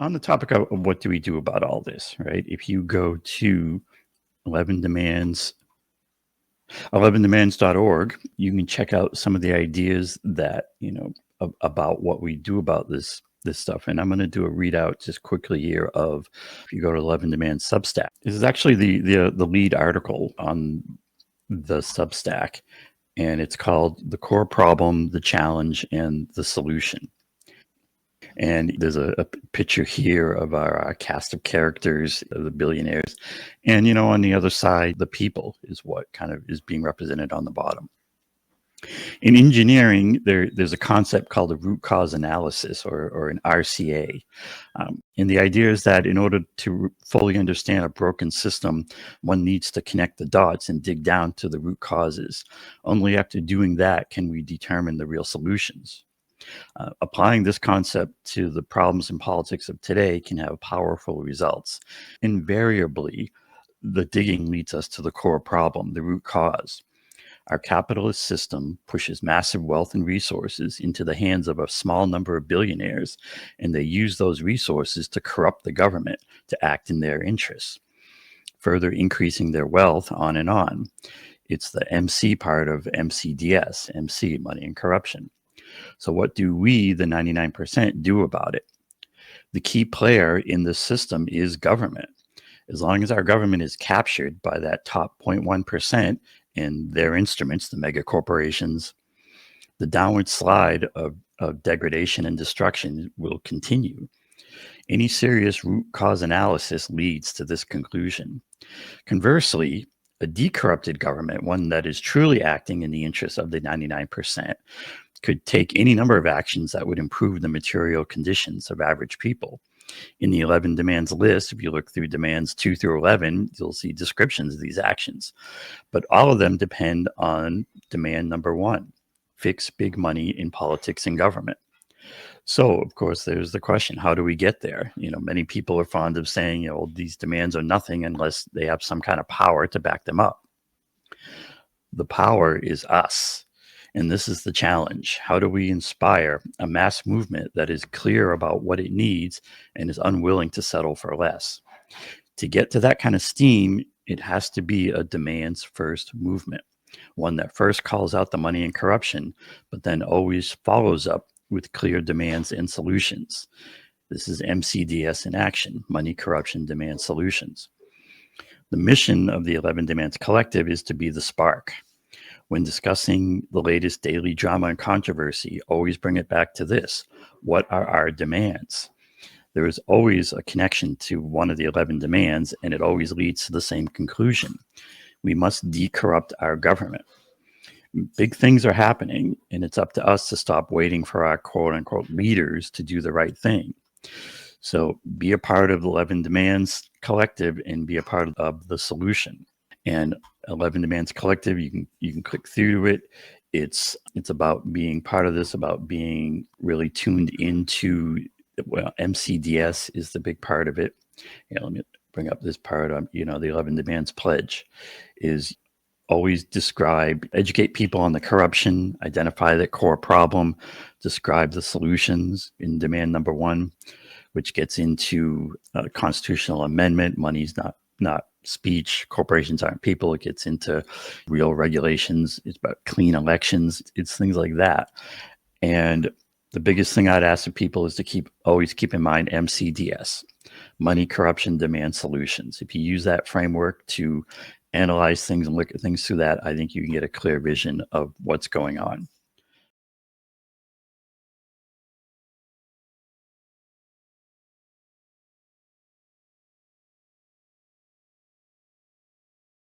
On the topic of what do we do about all this, right? If you go to 11 demands 11demands.org, you can check out some of the ideas that, about what we do about this stuff. And I'm going to do a readout just quickly here of, if you go to 11 Demands Substack, this is actually the lead article on the Substack, and it's called The Core Problem, the Challenge, and the Solution. And there's a picture here of our cast of characters, the billionaires. And, on the other side, the people is what kind of is being represented on the bottom. In engineering, there's a concept called a root cause analysis, or an RCA. And the idea is that in order to fully understand a broken system, one needs to connect the dots and dig down to the root causes. Only after doing that can we determine the real solutions. Applying this concept to the problems in politics of today can have powerful results. Invariably, the digging leads us to the core problem, the root cause. Our capitalist system pushes massive wealth and resources into the hands of a small number of billionaires, and they use those resources to corrupt the government to act in their interests, further increasing their wealth, on and on. It's the MC part of MCDS, MC, money and corruption. So what do we, the 99%, do about it? The key player in this system is government. As long as our government is captured by that top 0.1% and their instruments, the mega corporations, the downward slide of degradation and destruction will continue. Any serious root cause analysis leads to this conclusion. Conversely, a decorrupted government, one that is truly acting in the interests of the 99%, could take any number of actions that would improve the material conditions of average people. In the 11 demands list, if you look through demands 2 through 11, you'll see descriptions of these actions. But all of them depend on demand number 1, fix big money in politics and government. So, of course, there's the question, how do we get there? Many people are fond of saying, these demands are nothing unless they have some kind of power to back them up. The power is us. And this is the challenge. How do we inspire a mass movement that is clear about what it needs and is unwilling to settle for less? To get to that kind of steam, it has to be a demands first movement, one that first calls out the money and corruption, but then always follows up with clear demands and solutions. This is MCDS in action, money, corruption, demand, solutions. The mission of the 11 Demands Collective is to be the spark. When discussing the latest daily drama and controversy, always bring it back to this. What are our demands? There is always a connection to one of the 11 demands, and it always leads to the same conclusion. We must decorrupt our government. Big things are happening, and it's up to us to stop waiting for our quote-unquote leaders to do the right thing. So be a part of the 11 Demands Collective and be a part of the solution. And 11 Demands Collective, you can click through it. It's about being part of this, about being really tuned into, MCDS is the big part of it. Let me bring up this part of, the 11 Demands Pledge is always educate people on the corruption, identify the core problem, describe the solutions in demand number 1, which gets into constitutional amendment. Money's not speech, corporations aren't people. It gets into real regulations. It's about clean elections. It's things like that. And the biggest thing I'd ask of people is to always keep in mind MCDS, money, corruption, demand, solutions. If you use that framework to analyze things and look at things through that, I think you can get a clear vision of what's going on.